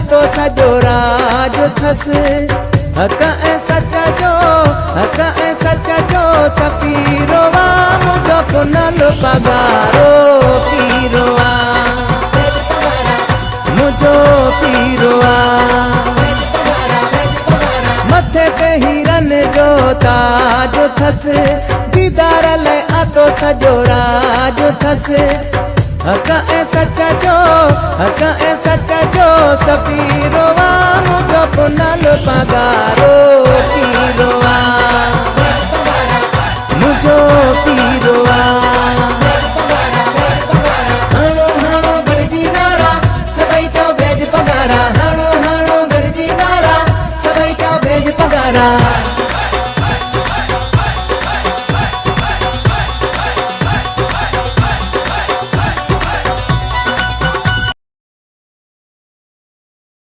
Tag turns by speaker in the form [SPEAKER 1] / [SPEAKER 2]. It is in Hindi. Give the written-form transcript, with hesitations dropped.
[SPEAKER 1] आतो सजो राज थस। हक ऐं सच जो सफ़ीरो आ मुझो कुनल पगारो पीरो आ मुझो पीरो आ। मथे पे हीरन जो ताज थस दीदार ले आतो सजो राज थस। हक ऐं सच जो सफ़ीरो